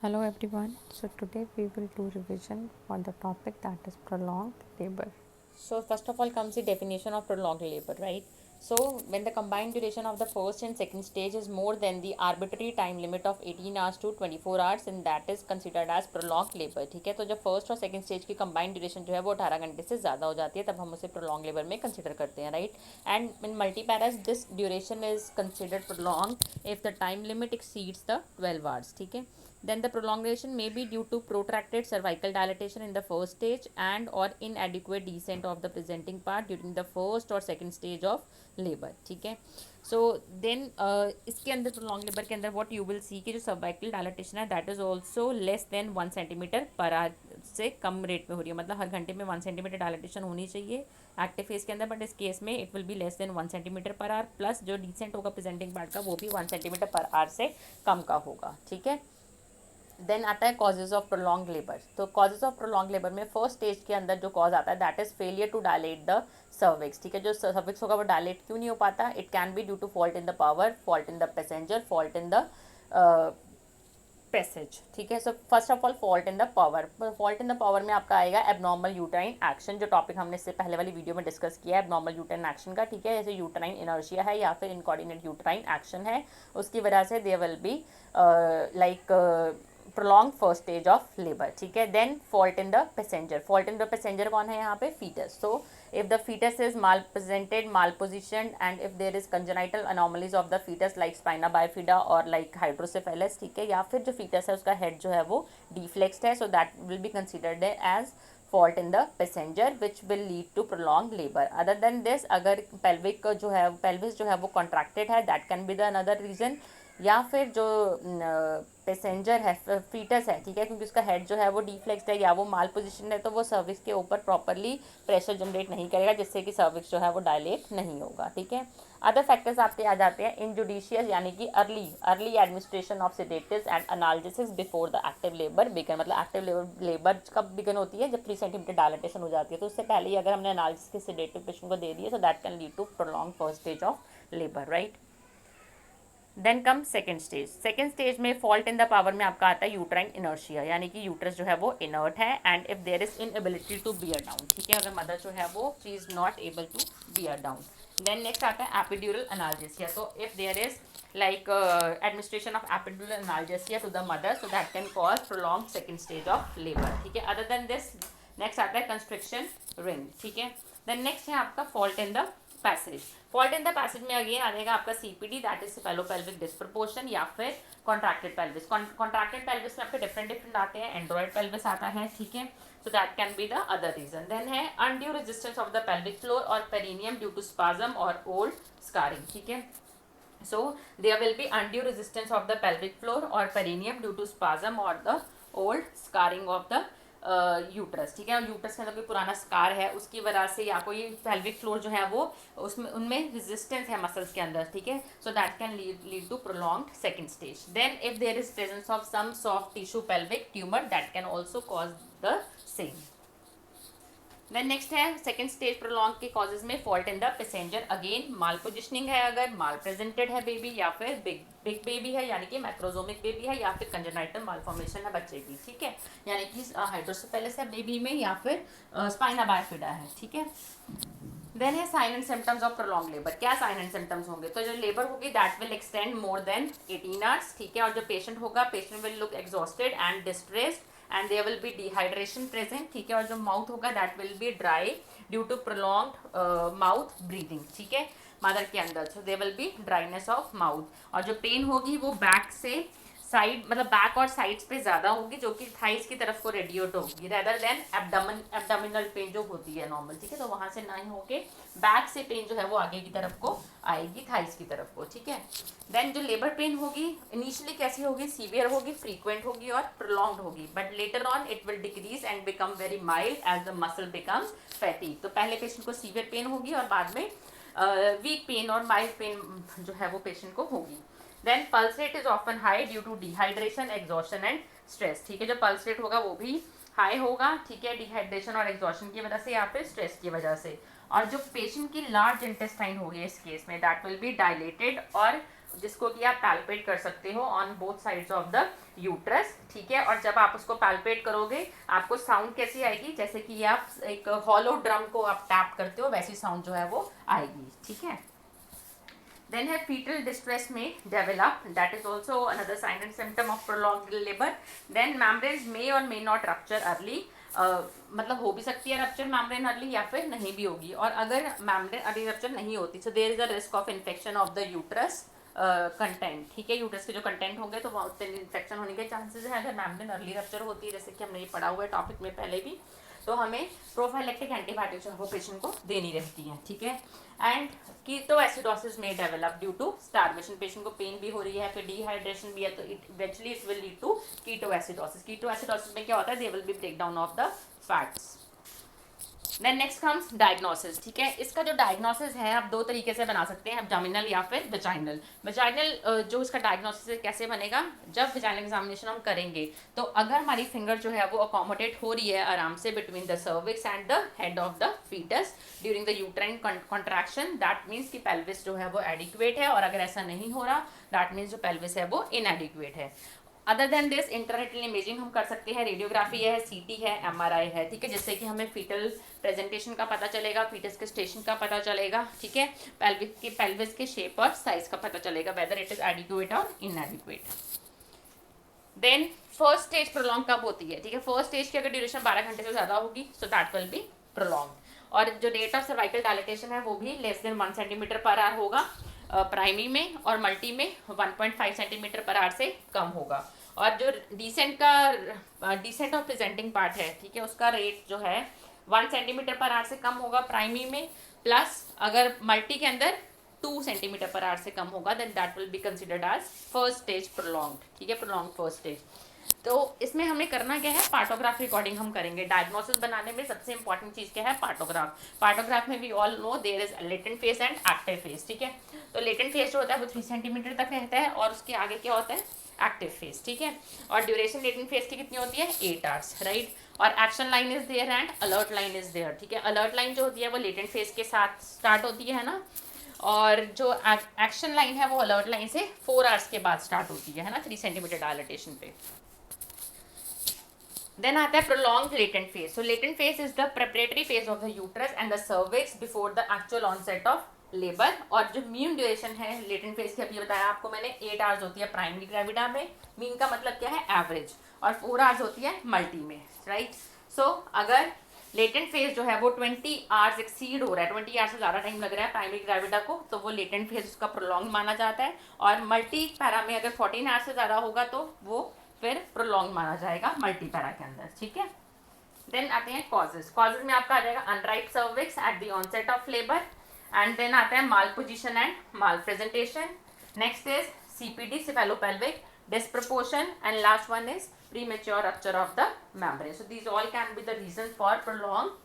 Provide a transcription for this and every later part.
Hello everyone. So today we will do revision on the topic that is prolonged labor. So first of all comes the definition of prolonged labor, right? So when the combined duration of the first and second stage is more than the arbitrary time limit of 18 hours to 24 hours, and that is considered as prolonged labor. ठीक है, तो जब first और second stage की combined duration जो है वो 18 घंटे से ज़्यादा हो जाती है तब हम उसे प्रोलॉन्ग लेबर में कंसिडर करते हैं, right? And in multiparas this duration is considered prolong if the time limit exceeds the 12 hours. ठीक है, then the prolongation may be due to protracted cervical dilatation in the first stage and or inadequate descent of the presenting part during the first or second stage of labor. ठीक है, so then इसके अंदर prolong labour के अंदर what you will see कि जो cervical dilatation है that is also less than 1 centimetre per our से कम रेट में हो रही है. मतलब हर घंटे में 1 सेंटीमीटर डायलेटेशन होनी चाहिए एक्टिव फेज के अंदर, बट इस केस में it will be less than 1 centimetre per our, plus जो डिसेंट होगा प्रेजेंटिंग पार्ट का वो भी 1 सेंटीमीटर पर आवर से कम का होगा. ठीक है, देन आता है कॉजेज ऑफ प्रोलॉन्ग लेबर. तो कॉजेज ऑफ प्रोलॉन्ग लेबर में फर्स्ट स्टेज के अंदर जो कॉज आता है that is failure to dilate the cervix. ठीक है, जो सर्विक्स होगा वो डायलेट क्यों नहीं हो पाता? It can be due to fault in the power, fault in the passenger, fault in the passage. ठीक है, so first of all fault in the power. Fault in the power में आपका आएगा एबनॉर्मल यूट्राइन एक्शन, जो topic हमने इससे पहले वाली वीडियो में डिस्कस किया है एबनॉर्मल यूट्राइन एक्शन का. ठीक है, जैसे यूट्राइन इनर्शिया है या फिर इनकोऑर्डिनेट यूट्राइन एक्शन है, उसकी वजह से there will be like prolonged first stage of labor. ठीक है, then fault in the passenger. Fault in the passenger कौन है यहाँ पे? fetus. So if the fetus is malpresented, malpositioned and if there is congenital anomalies of the fetus like spina bifida or like hydrocephalus, ठीक है, या फिर जो fetus है उसका head जो है वो deflexed है, so that will be considered as fault in the passenger which will lead to prolonged labor. Other than this, अगर pelvic जो है pelvis जो है वो contracted है, that can be the another reason. या फिर जो पैसेंजर है फीटस है, ठीक है, क्योंकि उसका हेड जो है वो डिफ्लेक्स्ड है या वो माल पोजिशन है तो वो सर्विक्स के ऊपर प्रॉपरली प्रेशर जनरेट नहीं करेगा जिससे कि सर्विक्स जो है वो डायलेट नहीं होगा. ठीक है, अदर फैक्टर्स आपके आ जाते हैं इनजुडिशियस यानी कि early administration of sedatives and analgesics before the active labour began. मतलब एक्टिव लेबर कब बिगन होती है? जब 3 सेंटीमीटर डायलेटेशन हो जाती है, तो उससे पहले ही अगर हमने एनाल्जेसिस के सेडेटिव पेशेंट को दे दिए, so that can lead to prolong first stage of labour, right? Then come second stage. Second stage में फॉल्ट इन द पावर में आपका आता है यूट्राइन इनर्शिया, यानी कि यूट्रस जो है वो इनर्ट है and if there is inability to bear down. ठीक है, अगर मदर जो है वो she is not able to bear down. Then next आता है epidural analgesia. So if there is like administration of epidural analgesia to the mother, so that can cause prolonged second stage of labor. ठीक है, other than this next आता है constriction ring. ठीक है, then next है आपका fault in the passage. Fault in the passage में again आ जाएगा आपका सीपीडी दैट इज सेफेलोपेल्विक डिस्प्रपोर्शन या फिर कॉन्ट्रैक्टेड पेल्विस. कॉन्ट्रैक्टेड पेल्विस में आपके डिफरेंट आते हैं. एंड्रॉइड पेल्विस आता है, ठीक है, so that can be the other reason. Then है undue resistance of the pelvic floor or perineum due to spasm or old scarring. ठीक है, so there will be undue resistance of the pelvic floor or perineum due to spasm or the old scarring of the uterus. ठीक है, और uterus के अंदर कोई पुराना scar है उसकी वजह से या कोई पेल्विक फ्लोर जो है वो उसमें उनमें रेजिस्टेंस है मसल्स के अंदर. ठीक है, so that can lead to prolong second stage. Then if there is presence of some soft tissue pelvic tumour that can also cause the same. Then next है सेकेंड स्टेज प्रोलॉन्ग के causes में fault in the passenger. Again malpositioning है, अगर माल presented है baby, या फिर big baby है यानी कि मैक्रोजोमिक बेबी है, या फिर कंजेनाइटल मालफॉर्मेशन है बच्चे की. ठीक है, यानी कि हाइड्रोसेफेलस है बेबी में या फिर स्पाइना बाइफिडा है. ठीक है, देन है sign and symptoms of prolong labour. क्या साइन एंड सिम्टम्स होंगे? तो जो लेबर होगी that will extend more than 18 hours. ठीक है, और जो पेशेंट होगा patient will look exhausted and distressed and there will be dehydration present. ठीक है, और जो माउथ होगा that will be dry due to prolonged mouth breathing. ठीक है, मदर के अंदर, so there will be dryness of mouth. और जो पेन होगी वो बैक से साइड मतलब बैक और साइड्स पे ज़्यादा होगी जो कि थाइस की तरफ को रेडिएट होगी रेदर देन एब्डोमिनल पेन जो होती है नॉर्मल. ठीक है, तो वहाँ से नहीं होके बैक से पेन जो है वो आगे की तरफ को आएगी थाइस की तरफ को. ठीक है, देन जो लेबर पेन होगी इनिशियली कैसी होगी? सीवियर होगी, फ्रीक्वेंट होगी और प्रोलॉन्ग्ड होगी, but later on it will decrease and become very mild as the muscle becomes fatigue. तो पहले पेशेंट को सीवियर पेन होगी और बाद में वीक पेन और माइल्ड पेन जो है वो पेशेंट को होगी. Then pulse rate is often high due to dehydration, exhaustion and stress. ठीक है, जो पल्स रेट होगा वो भी हाई होगा. ठीक है, डिहाइड्रेशन और एग्जॉशन की वजह से या फिर स्ट्रेस की वजह से. और जो पेशेंट की लार्ज इंटेस्टाइन होगी इस केस में दैट विल बी डायलेटेड और जिसको कि आप पैल्पेट कर सकते हो on both sides of the uterus, ठीक है। और जब आप उसको पैल्पेट करोगे आपको साउंड कैसी आएगी, जैसे कि आप एक हॉलो ड्रम को आप टैप करते हो वैसी साउंड जो है वो आएगी, ठीक है। Then have fetal distress may develop, that is also another sign and symptom of prolonged labor. Then membranes may or may not rupture early, मतलब हो भी सकती है रप्चर membrane early या फिर नहीं भी होगी। और अगर membrane early rupture नहीं होती so there is a risk of infection of the uterus content, ठीक है। यूट्रस के जो कंटेंट होंगे तो वहाँ इन्फेक्शन होने के चांसेस है अगर membrane early rupture होती है, जैसे कि हमने ये पढ़ा हुआ है टॉपिक में पहले भी। तो हमें प्रोफाइलेक्टिक एंटीबायोटिक जो है वो पेशेंट को देनी रहती है, ठीक है। एंड कीटोएसिडोसिस में develop due to starvation, patient को पेन भी हो रही है, फिर डिहाइड्रेशन भी है, तो eventually it will lead to ketoacidosis. Ketoacidosis में क्या होता है, they will be break down of the fats. Then next comes diagnosis, ठीक है। इसका जो डायग्नोसिस है आप दो तरीके से बना सकते हैं, एब्डोमिनल या फिर वेजाइनल। वेजाइनल जो इसका डायग्नोसिस कैसे बनेगा, जब वेजाइनल एग्जामिनेशन हम करेंगे तो अगर हमारी फिंगर जो है वो अकोमोडेट हो रही है आराम से between the cervix and the head of the foetus during the uterine contraction, that means कि पेल्विस जो है वो एडिक्वेट है। और अगर ऐसा नहीं हो रहा दैट मीन्स जो पेल्विस है वो इनएडिक्वेट है। अदर देन दिस इंट्रारेटिनल इमेजिंग हम कर सकते हैं, रेडियोग्राफी है, सीटी है, एमआरआई है, ठीक है, जिससे कि हमें फीटल प्रेजेंटेशन का पता चलेगा, फीटस के स्टेशन का पता चलेगा, ठीक है, पेल्विस के शेप और साइज का पता चलेगा, वेदर इट इज एडिक्वेट और inadequate. Then first stage prolong कब होती है, ठीक है। फर्स्ट स्टेज की अगर ड्यूरेशन 12 घंटे से ज़्यादा होगी so that will B prolong. और जो रेट ऑफ सर्वाइकल डायलेटेशन है वो भी less than 1 centimetre per our होगा प्राइमरी में, और मल्टी में 1.5 सेंटीमीटर पर आवर से कम होगा। और जो डिसेंट ऑफ प्रेजेंटिंग पार्ट है, ठीक है, उसका रेट जो है 1 सेंटीमीटर पर आवर से कम होगा प्राइमरी में, प्लस अगर मल्टी के अंदर 2 सेंटीमीटर पर आवर से कम होगा then that will be considered as first stage prolonged, ठीक है, प्रोलॉन्ग फर्स्ट स्टेज। तो इसमें हमें करना क्या है, पार्टोग्राफ रिकॉर्डिंग हम करेंगे। डायग्नोसिस बनाने में सबसे इंपॉर्टेंट चीज़ क्या है, पार्टोग्राफ। पार्टोग्राफ में we all know there is latent phase and active phase, ठीक है। तो लेटेंट फेज जो होता है वो 3 सेंटीमीटर तक रहता है और उसके आगे क्या होता है, एक्टिव फेज, ठीक है। और ड्यूरेशन लेटेंट फेज की कितनी होती है, 8 आवर्स, राइट। और action line is there and alert line is there, ठीक है। अलर्ट लाइन जो होती है वो लेटेंट फेज के साथ स्टार्ट होती है ना, और जो एक्शन लाइन है वो अलर्ट लाइन से 4 आवर्स के बाद स्टार्ट होती है ना, 3 सेंटीमीटर डायलेटेशन पे। देन आता है prolong latent phase. So latent phase is the preparatory phase of the uterus and the cervix before the actual onset of labour. और जो मीन ड्यूरेशन है लेटेंट फेज की, अभी बताया आपको मैंने, 8 आवर्स होती है प्राइमरी ग्रेविडा में, मीन का मतलब क्या है, एवरेज, और 4 आवर्स होती है मल्टी में, राइट। सो अगर लेटेंट फेज जो है वो 20 आवर्स एक्सीड हो रहा है, 20 आवर्स से ज़्यादा टाइम लग रहा है प्राइमरी ग्रेविडा को, तो वो लेटेंट फेज उसका प्रोलॉन्ग माना जाता है। और मल्टी पैरा में अगर 14 आवर्स से ज़्यादा होगा तो वो फिर प्रोलॉन्ग माना जाएगा मल्टी पैरा के अंदर, ठीक है। देन आते हैं कॉजेज। कॉजेज में आपका आ जाएगा unripe cervix at the onset of labour, and then आता है malposition and malpresentation. Next is CPD, cephalopelvic disproportion, and last one is premature rupture of the membrane. So these all can be the reason for prolonged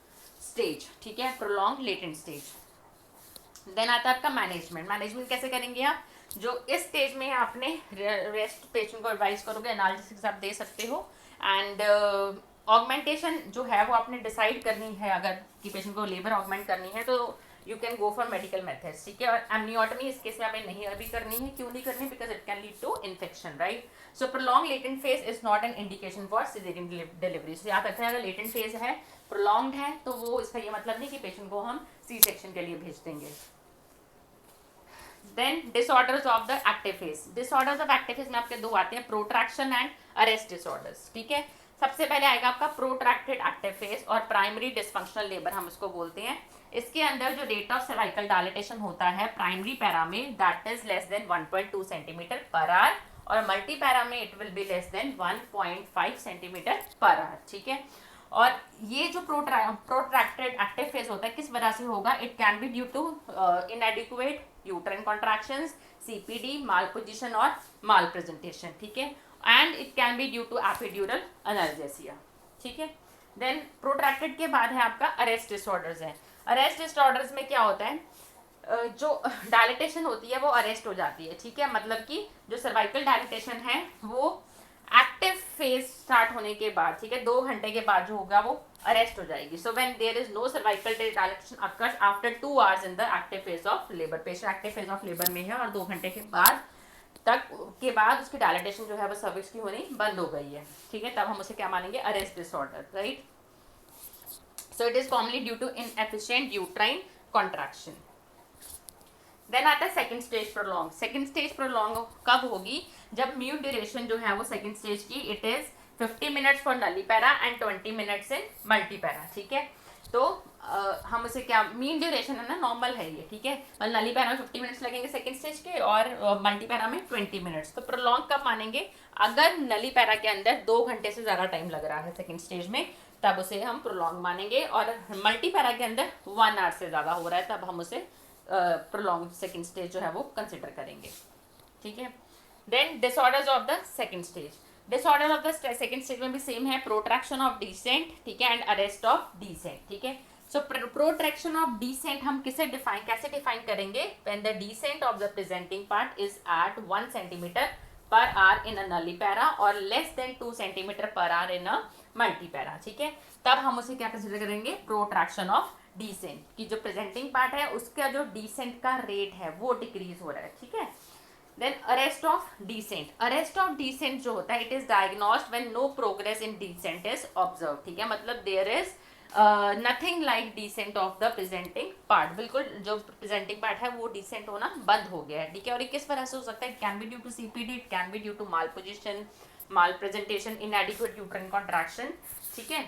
stage, ठीक है, prolonged latent stage. Then आता है आपका management. Management कैसे करेंगे आप, जो इस स्टेज में आपने रेस्ट पेशेंट को एडवाइस करोगे, एनालिसिस आप दे सकते हो, एंड ऑगमेंटेशन जो है वो आपने डिसाइड करनी है, अगर कि पेशेंट को लेबर ऑगमेंट करनी है तो you can go for medical methods, ठीक है। और एमनियोटमी इस केस में आपने नहीं अभी करनी है, क्यों नहीं करनी, because it can lead to infection, right. So prolong latent phase is not an indication for caesarean delivery. So याद रखते हैं, अगर लेटेंट फेज है, प्रोलॉन्ग्ड है, तो वो इसका ये मतलब नहीं कि पेशेंट को हम सी सेक्शन के लिए भेज देंगे। Then disorders of the active phase. Disorders of active phase में आपके दो आते हैं, प्रोट्रैक्शन एंड अरेस्ट डिसऑर्डर्स, ठीक है। सबसे पहले आएगा आपका प्रोट्रैक्टेड एक्टिव फेज और प्राइमरी डिसफंक्शनल लेबर हम इसको बोलते हैं। इसके अंदर जो रेट ऑफ सर्वाइकल डायलेटेशन होता है प्राइमरी पैरा में that is less than 1.2 centimetre per our, और मल्टी पैरा में it will be less than 1.5 centimetre per our, ठीक है। और ये जो प्रोट्रैक्टेड एक्टिव फेज होता है किस वजह से होगा, it can be due to inadequate uterine contractions, CPD, malposition और माल प्रेजेंटेशन, ठीक है, and it can be due to epidural analgesia, ठीक है। देन प्रोट्रैक्टेड के बाद है आपका अरेस्ट डिसऑर्डर्स है। अरेस्ट डिसऑर्डर्स में क्या होता है, जो डायलेटेशन होती है वो अरेस्ट हो जाती है, ठीक है, मतलब कि जो सर्वाइकल डायलेटेशन है वो एक्टिव फेज स्टार्ट होने के बाद, ठीक है, 2 घंटे के बाद जो होगा वो अरेस्ट हो जाएगी। So when there is no cervical dilatation occurs after 2 hours in the active phase of labour, patient active phase of labour में है और 2 घंटे के बाद तक के बाद उसकी डायलेटेशन जो है वो सर्विक्स की होनी बंद हो गई है, ठीक है, तब हम उसे क्या मानेंगे, arrest disorder, right. So it is commonly due to inefficient uterine contraction. Then आता है second stage prolong. Second stage prolong कब होगी, जब म्यू ड्यूरेशन जो है वो सेकंड स्टेज की it is 50 minutes for nullipara and 20 minutes in multipara, ठीक है। तो हम उसे क्या, मीन ड्यूरेशन है ना, नॉर्मल है ये, ठीक है, और नलीपैरा में 50 मिनट्स लगेंगे सेकंड स्टेज के और मल्टीपैरा में 20 मिनट्स। तो प्रोलॉन्ग कब मानेंगे, अगर नलीपैरा के अंदर 2 घंटे से ज़्यादा टाइम लग रहा है सेकंड स्टेज में, तब उसे हम प्रोलॉन्ग मानेंगे, और मल्टीपैरा के अंदर 1 आवर से ज़्यादा हो रहा है तब हम उसे प्रोलॉन्ग सेकंड स्टेज जो है वो कंसिडर करेंगे, ठीक है। Then disorders of the second stage. Disorder of the second stage में भी सेम है, प्रोट्रैक्शन ऑफ डिसेंट, ठीक है, एंड अरेस्ट ऑफ डिसेंट, ठीक है। सो प्रोट्रैक्शन ऑफ डिसेंट हम कैसे डिफाइन करेंगे, when the descent of the presenting part is at 1 centimetre per hour in a nullipara और less than 2 centimetre per hour in a multipara, ठीक है, तब हम उसे क्या कंसिडर करेंगे, प्रोट्रैक्शन ऑफ डिसेंट, की जो प्रेजेंटिंग पार्ट है उसका जो डिसेंट का रेट है वो डिक्रीज हो रहा है, ठीक है। Then arrest of descent. Arrest of descent जो होता है it is diagnosed when no progress in descent is observe, ठीक है, मतलब there is nothing like descent of the presenting part, बिल्कुल जो प्रेजेंटिंग पार्ट है वो डिसेंट होना बंद हो गया है, ठीक है। और ये किस वजह से हो सकता है, it can be due to CPD, it can be due to malposition, malpresentation, inadequate uterine contraction, ठीक है।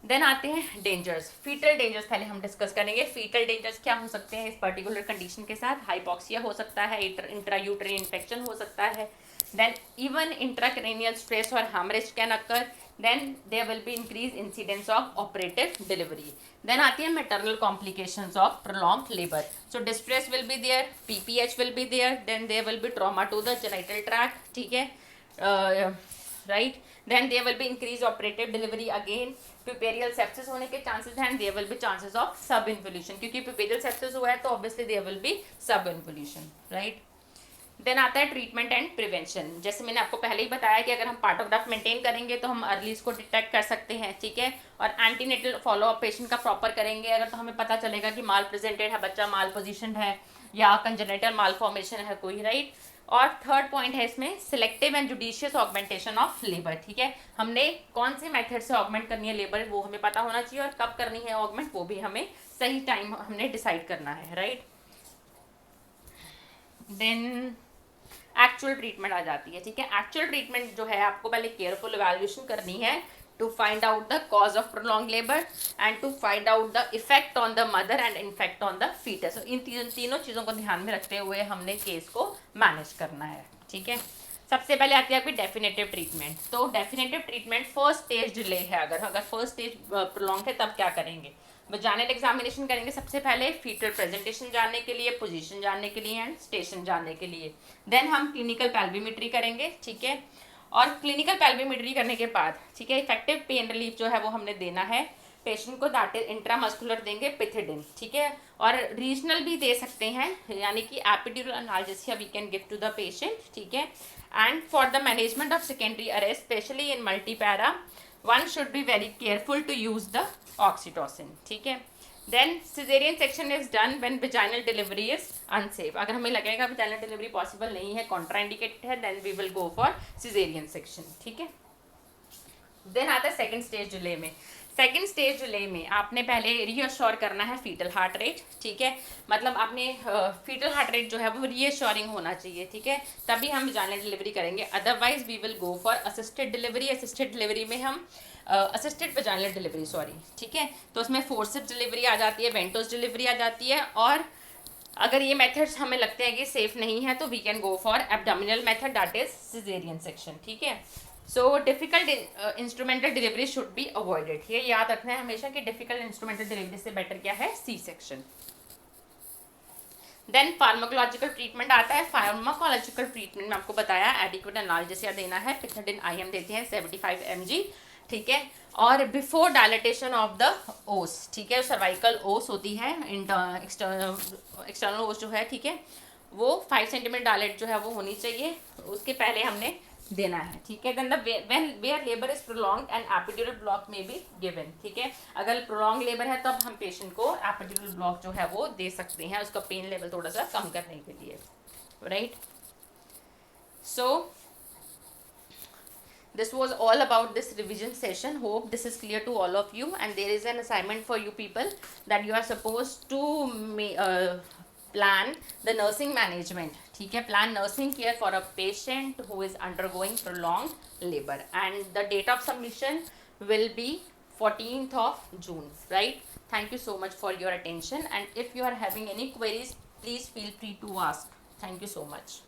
देन आते हैं डेंजर्स। फीटल डेंजर्स पहले हम डिस्कस करेंगे। फीटल डेंजर्स क्या हो सकते हैं इस पर्टिकुलर कंडीशन के साथ, हाइपॉक्सिया हो सकता है, इंट्रायूटरिन इन्फेक्शन हो सकता है, देन इवन इंट्राक्रेनियल स्ट्रेस और haemorrhage can occur, then there will be increase incidence of operative delivery. Then आती है maternal complications of prolong labour. So distress will be there, PPH will be there, then there will be trauma to the genital tract, ठीक है, right. Then there will be increase operative delivery, again puerperal sepsis होने के chances हैं, there will be chances of सब involution, क्योंकि पुपेरियल sepsis हुआ है तो ऑब्वियसली देयर विल बी सब इन्वोल्यूशन, राइट। देन आता है ट्रीटमेंट एंड प्रिवेंशन। जैसे मैंने आपको पहले ही बताया कि अगर हम पार्टोग्राफ मेंटेन करेंगे तो हम अर्ली इसको डिटेक्ट कर सकते हैं, ठीक है, और एंटीनेटल फॉलोअप पेशेंट का प्रॉपर करेंगे अगर, तो हमें पता चलेगा कि माल प्रेजेंटेड है, बच्चा माल पोजिशन है या कंजेनिटल माल फॉर्मेशन है कोई, राइट। और थर्ड पॉइंट है इसमें selective and judicious augmentation of labour, ठीक है, हमने कौन से मेथड से ऑगमेंट करनी है लेबर वो हमें पता होना चाहिए, और कब करनी है ऑगमेंट वो भी हमें सही टाइम हमने डिसाइड करना है, राइट। देन एक्चुअल ट्रीटमेंट आ जाती है, ठीक है। एक्चुअल ट्रीटमेंट जो है आपको पहले केयरफुल इवैल्यूएशन करनी है to find out the cause of prolonged labor and to find out the effect on the mother and effect on the fetus। so, इन तीनों चीज़ों को ध्यान में रखते हुए हमने केस को मैनेज करना है, ठीक है। सबसे पहले आती है आपकी डेफिनेटिव ट्रीटमेंट। तो definitive treatment first stage delay है, अगर फर्स्ट स्टेज प्रोलॉन्ग है तब क्या करेंगे, वजाइनल एग्जामिनेशन करेंगे सबसे पहले, फीटल प्रेजेंटेशन जानने के लिए, पोजीशन जानने के लिए एंड स्टेशन जानने के लिए। देन हम क्लिनिकल पैल्विमेट्री करेंगे, ठीक है, और क्लिनिकल पैल्विमेट्री करने के बाद, ठीक है, इफेक्टिव पेन रिलीफ जो है वो हमने देना है पेशेंट को, दैट इज इंट्रामस्कुलर देंगे पिथिडिन, ठीक है, और रीजनल भी दे सकते हैं, यानी कि epidural analgesia we can give to the patient, ठीक है। And for the management of secondary arrest specially in multipara one should be very careful to use the oxytocin, ठीक है। Then caesarean section is done when vaginal delivery is unsafe. अगर हमें लगेगा vaginal delivery possible नहीं है, contraindicated है, then we will go for caesarean section, ठीक है। देन आता है सेकंड स्टेज डिले में। सेकंड स्टेज डिले में आपने पहले रीअश्योर करना है फीटल हार्ट रेट, ठीक है, मतलब आपने फीटल हार्ट रेट जो है वो रीअश्योरिंग होना चाहिए, ठीक है, तभी हम वेजाइनल डिलीवरी करेंगे, otherwise we will go for assisted delivery. Assisted delivery में हम असिस्टेड वेजाइनल डिलीवरी सॉरी, ठीक है, तो उसमें फोर्सेप्स डिलीवरी आ जाती है, वेंटोस डिलीवरी आ जाती है, और अगर ये मेथड्स हमें लगते हैं कि सेफ नहीं है तो we can go for abdominal method, that is caesarean section, ठीक है। So difficult instrumental delivery should be avoided, ये याद रखना है हमेशा कि डिफिकल्ट इंस्ट्रूमेंटल डिलीवरी से बेटर क्या है, C section. Then pharmacological treatment आता है। फार्माकोलॉजिकल ट्रीटमेंट में आपको बताया एडिक्वेट एनाल्जेसिया देना है, पिथिडिन IM देते हैं 75 mg, ठीक है, और बिफोर डायलेटेशन ऑफ द ओस, ठीक है, सर्वाइकल ओस होती है, एक्सटर्नल ओस जो है, ठीक है, वो 5 सेंटीमीटर डायलेट जो है वो होनी चाहिए, उसके पहले हमने देना है, ठीक है। Then when where labour is prolonged and epidural block may be given, ठीक है, अगर प्रोलॉन्ग लेबर है तो अब हम पेशेंट को एपिड्यूरल ब्लॉक जो है वो दे सकते हैं उसका पेन लेवल थोड़ा सा कम करने के लिए, right. So this was all about this revision session. Hope this is clear to all of you, and there is an assignment for you people that you are supposed to plan the nursing management. ठीक है, plan nursing care for a patient who is undergoing prolonged labor, and the date of submission will be 14th of June, right? Thank you so much for your attention, and if you are having any queries, please feel free to ask. Thank you so much.